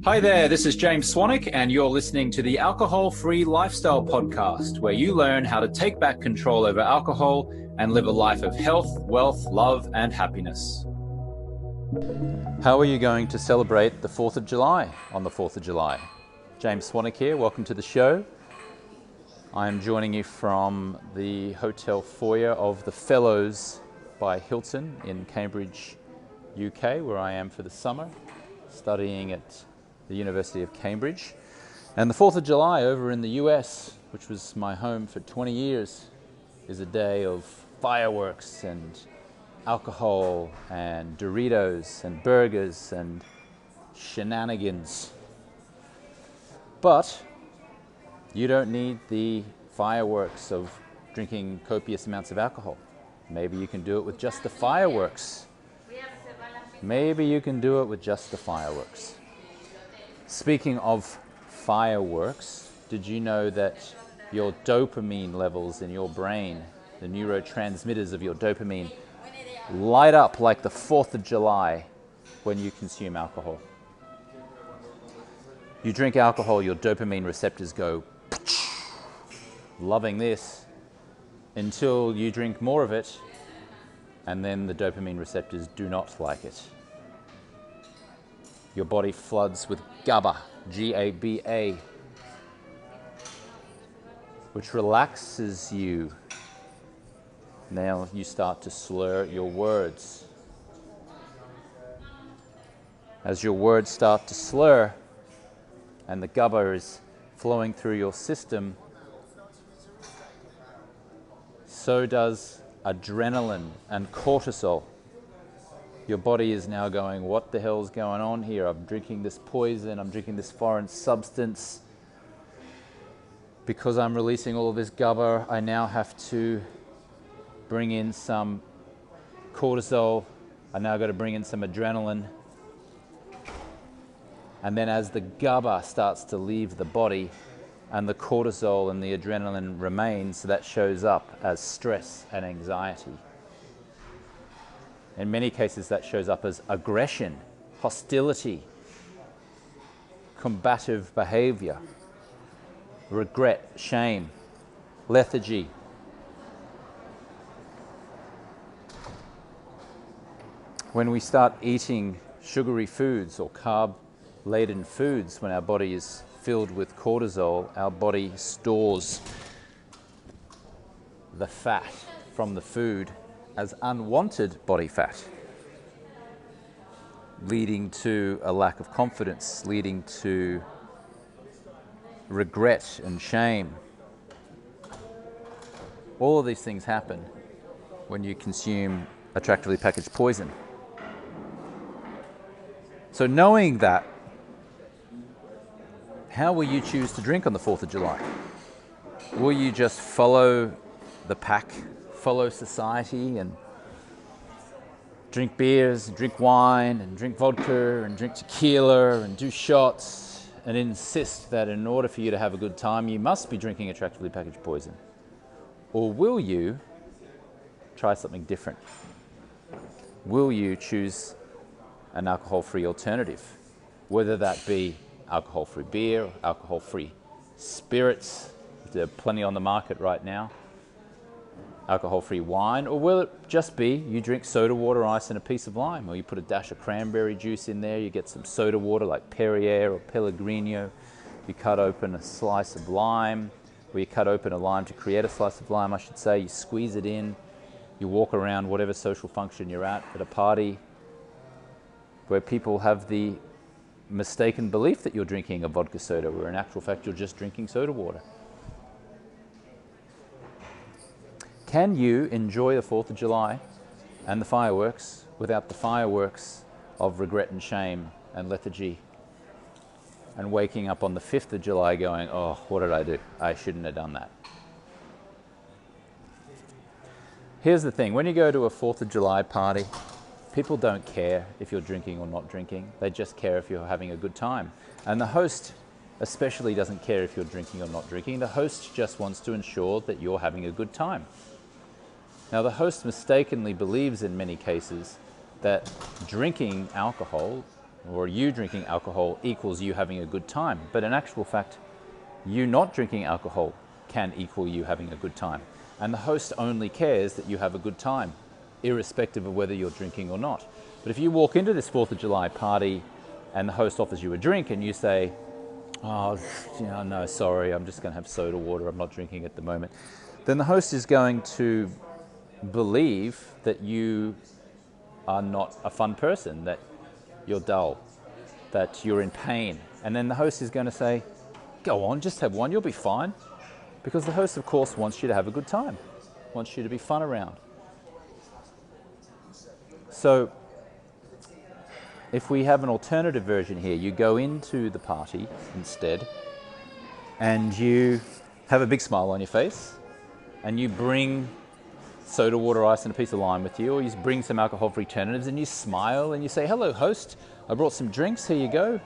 Hi there, this is James Swanwick, and you're listening to the Alcohol Free Lifestyle Podcast, where you learn how to take back control over alcohol and live a life of health, wealth, love, and happiness. How are you going to celebrate the 4th of July on the 4th of July? James Swanwick here, welcome to the show. I am joining you from the hotel foyer of the Fellows by Hilton in Cambridge, UK, where I am for the summer, studying at the University of Cambridge. And the 4th of July over in the US, which was my home for 20 years, is a day of fireworks and alcohol and Doritos and burgers and shenanigans. But you don't need the fireworks of drinking copious amounts of alcohol. Maybe you can do it with just the fireworks. Maybe you can do it with just the fireworks. Speaking of fireworks, did you know that your dopamine levels in your brain, the neurotransmitters of your dopamine, light up like the 4th of July when you consume alcohol? You drink alcohol, your dopamine receptors go, loving this, until you drink more of it, and then the dopamine receptors do not like it. Your body floods with GABA, G-A-B-A, which relaxes you. Now you start to slur your words. As your words start to slur and the GABA is flowing through your system, so does adrenaline and cortisol. Your body is now going, what the hell's going on here? I'm drinking this poison, I'm drinking this foreign substance. Because I'm releasing all of this GABA, I now have to bring in some cortisol. I now got to bring in some adrenaline. And then as the GABA starts to leave the body and the cortisol and the adrenaline remains, so that shows up as stress and anxiety. In many cases, that shows up as aggression, hostility, combative behavior, regret, shame, lethargy. When we start eating sugary foods or carb-laden foods, when our body is filled with cortisol, our body stores the fat from the food as unwanted body fat, leading to a lack of confidence, leading to regret and shame. All of these things happen when you consume attractively packaged poison. So knowing that, how will you choose to drink on the 4th of July? Will you just follow the pack, follow society and drink beers, and drink wine, and drink vodka, and drink tequila, and do shots, and insist that in order for you to have a good time, you must be drinking attractively packaged poison? Or will you try something different? Will you choose an alcohol-free alternative? Whether that be alcohol-free beer, alcohol-free spirits, there are plenty on the market right now, alcohol-free wine, or will it just be you drink soda water, ice, and a piece of lime, or you put a dash of cranberry juice in there, you get some soda water like Perrier or Pellegrino, you cut open a slice of lime, or you cut open a lime to create a slice of lime, I should say, you squeeze it in, you walk around whatever social function you're at a party, where people have the mistaken belief that you're drinking a vodka soda, where in actual fact you're just drinking soda water. Can you enjoy the 4th of July and the fireworks without the fireworks of regret and shame and lethargy, and waking up on the 5th of July going, oh, what did I do? I shouldn't have done that. Here's the thing, when you go to a 4th of July party, people don't care if you're drinking or not drinking. They just care if you're having a good time. And the host especially doesn't care if you're drinking or not drinking. The host just wants to ensure that you're having a good time. Now, the host mistakenly believes in many cases that drinking alcohol or you drinking alcohol equals you having a good time. But in actual fact, you not drinking alcohol can equal you having a good time. And the host only cares that you have a good time, irrespective of whether you're drinking or not. But if you walk into this 4th of July party and the host offers you a drink and you say, oh, no, sorry, I'm just going to have soda water, I'm not drinking at the moment, then the host is going to believe that you are not a fun person, that you're dull, that you're in pain. And then the host is going to say, go on, just have one, you'll be fine. Because the host, of course, wants you to have a good time, wants you to be fun around. So if we have an alternative version here, you go into the party instead and you have a big smile on your face and you bring soda water, ice and a piece of lime with you, or you bring some alcohol-free alternatives and you smile and you say, hello host, I brought some drinks, here you go.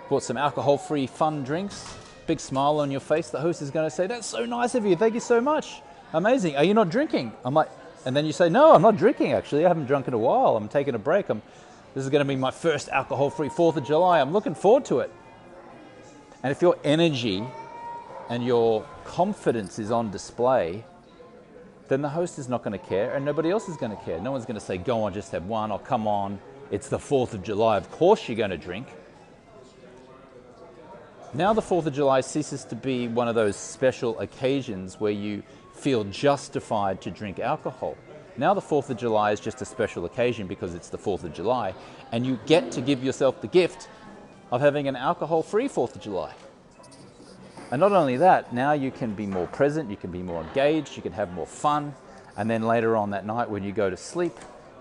Brought some alcohol-free fun drinks. Big smile on your face. The host is going to say, that's so nice of you, thank you so much. Amazing, are you not drinking? I'm like, and then you say, no, I'm not drinking actually, I haven't drunk in a while, I'm taking a break. This is going to be my first alcohol-free 4th of July, I'm looking forward to it. And if your energy and your confidence is on display, then the host is not going to care and nobody else is going to care. No one's going to say, go on, just have one, or come on, it's the 4th of July, of course you're going to drink. Now the 4th of July ceases to be one of those special occasions where you feel justified to drink alcohol. Now the 4th of July is just a special occasion because it's the 4th of July, and you get to give yourself the gift of having an alcohol-free 4th of July. And not only that, now you can be more present, you can be more engaged, you can have more fun, and then later on that night when you go to sleep,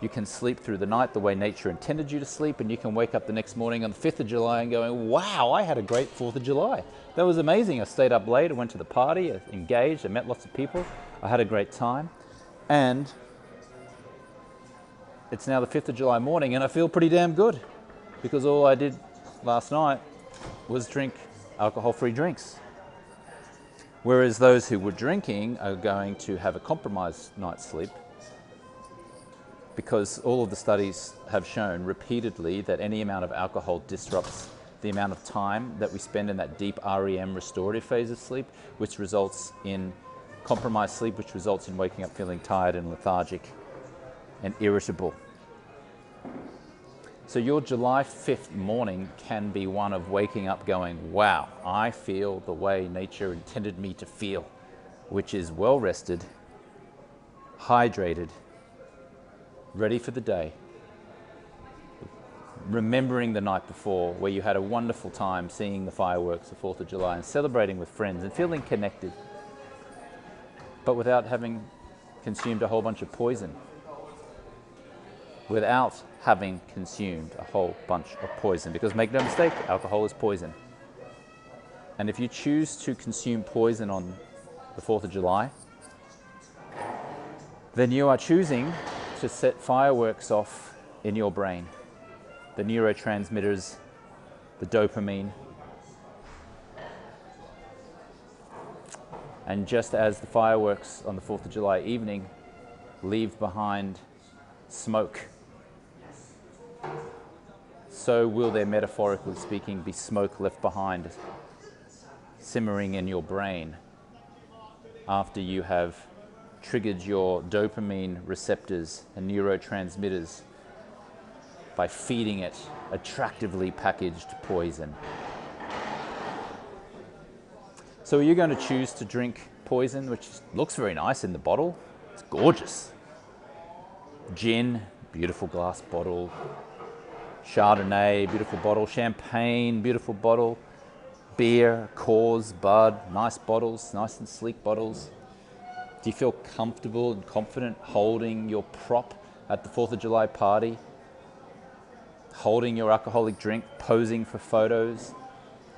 you can sleep through the night the way nature intended you to sleep, and you can wake up the next morning on the 5th of July and going, wow, I had a great 4th of July. That was amazing. I stayed up late, I went to the party, I engaged, I met lots of people, I had a great time, and it's now the 5th of July morning and I feel pretty damn good because all I did last night was drink alcohol-free drinks. Whereas those who were drinking are going to have a compromised night's sleep, because all of the studies have shown repeatedly that any amount of alcohol disrupts the amount of time that we spend in that deep REM restorative phase of sleep, which results in compromised sleep, which results in waking up feeling tired and lethargic and irritable. So your July 5th morning can be one of waking up going, wow, I feel the way nature intended me to feel, which is well rested, hydrated, ready for the day, remembering the night before where you had a wonderful time seeing the fireworks, the 4th of July, and celebrating with friends and feeling connected, but without having consumed a whole bunch of poison. Without having consumed a whole bunch of poison. Because make no mistake, alcohol is poison. And if you choose to consume poison on the 4th of July, then you are choosing to set fireworks off in your brain. The neurotransmitters, the dopamine. And just as the fireworks on the 4th of July evening leave behind smoke, so will there, metaphorically speaking, be smoke left behind, simmering in your brain after you have triggered your dopamine receptors and neurotransmitters by feeding it attractively packaged poison. So are you going to choose to drink poison, which looks very nice in the bottle? It's gorgeous. Gin, beautiful glass bottle. Chardonnay, beautiful bottle. Champagne, beautiful bottle. Beer, Coors, Bud, nice bottles, nice and sleek bottles. Do you feel comfortable and confident holding your prop at the 4th of July party? Holding your alcoholic drink, posing for photos,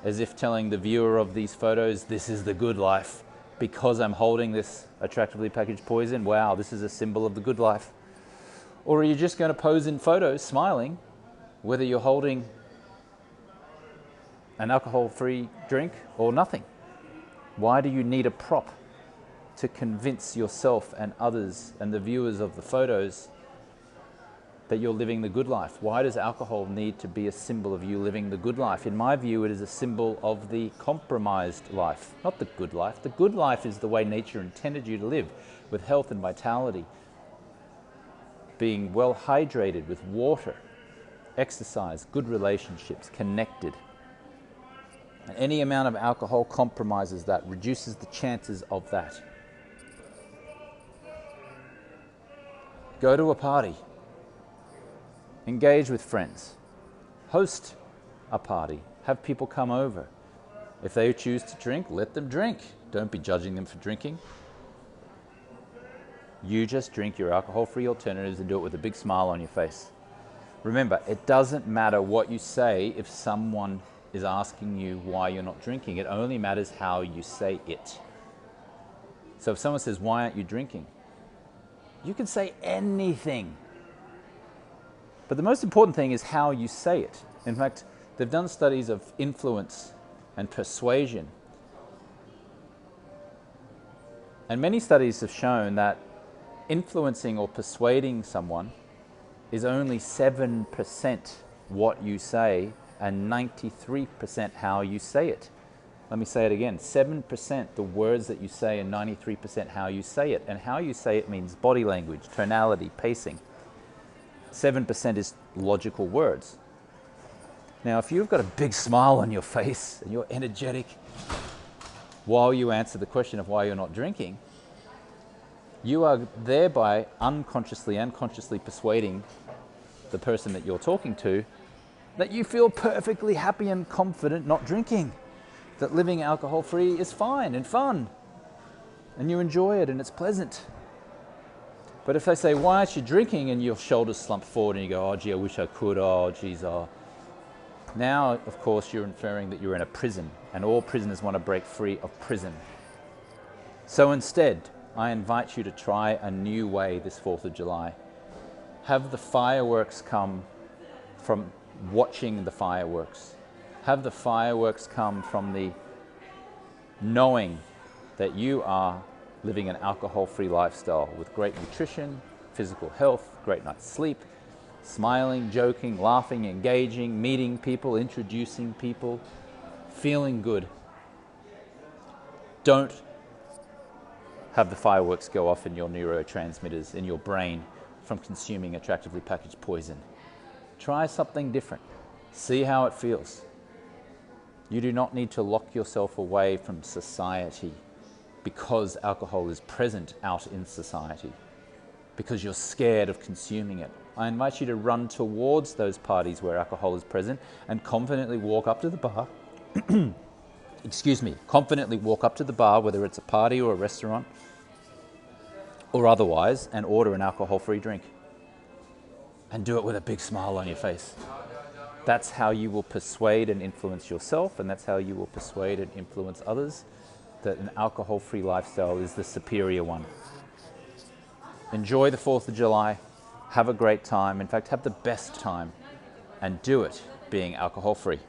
as if telling the viewer of these photos, this is the good life. Because I'm holding this attractively packaged poison, wow, this is a symbol of the good life. Or are you just going to pose in photos, smiling, whether you're holding an alcohol-free drink or nothing? Why do you need a prop to convince yourself and others and the viewers of the photos that you're living the good life? Why does alcohol need to be a symbol of you living the good life? In my view, it is a symbol of the compromised life, not the good life. The good life is the way nature intended you to live, with health and vitality, being well hydrated with water, exercise, good relationships, connected. And any amount of alcohol compromises that, reduces the chances of that. Go to a party. Engage with friends. Host a party. Have people come over. If they choose to drink, let them drink. Don't be judging them for drinking. You just drink your alcohol-free alternatives and do it with a big smile on your face. Remember, it doesn't matter what you say if someone is asking you why you're not drinking. It only matters how you say it. So if someone says, "Why aren't you drinking?" you can say anything. But the most important thing is how you say it. In fact, they've done studies of influence and persuasion. And many studies have shown that influencing or persuading someone is only 7% what you say and 93% how you say it. Let me say it again. 7% the words that you say and 93% how you say it. And how you say it means body language, tonality, pacing. 7% is logical words. Now, if you've got a big smile on your face and you're energetic while you answer the question of why you're not drinking, you are thereby unconsciously and consciously persuading the person that you're talking to that you feel perfectly happy and confident not drinking, that living alcohol-free is fine and fun, and you enjoy it and it's pleasant. But if they say, "Why aren't you drinking?" and your shoulders slump forward and you go, "Oh, gee, I wish I could, oh, geez, oh." Now, of course, you're inferring that you're in a prison, and all prisoners want to break free of prison. So instead, I invite you to try a new way this 4th of July. Have the fireworks come from watching the fireworks. Have the fireworks come from the knowing that you are living an alcohol-free lifestyle with great nutrition, physical health, great night's sleep, smiling, joking, laughing, engaging, meeting people, introducing people, feeling good. Don't have the fireworks go off in your neurotransmitters in your brain from consuming attractively packaged poison. Try something different. See how it feels. You do not need to lock yourself away from society because alcohol is present out in society, because you're scared of consuming it. I invite you to run towards those parties where alcohol is present and confidently walk up to the bar. Confidently walk up to the bar, whether it's a party or a restaurant or otherwise, and order an alcohol-free drink. And do it with a big smile on your face. That's how you will persuade and influence yourself, and that's how you will persuade and influence others that an alcohol-free lifestyle is the superior one. Enjoy the 4th of July. Have a great time. In fact, have the best time, and do it being alcohol-free.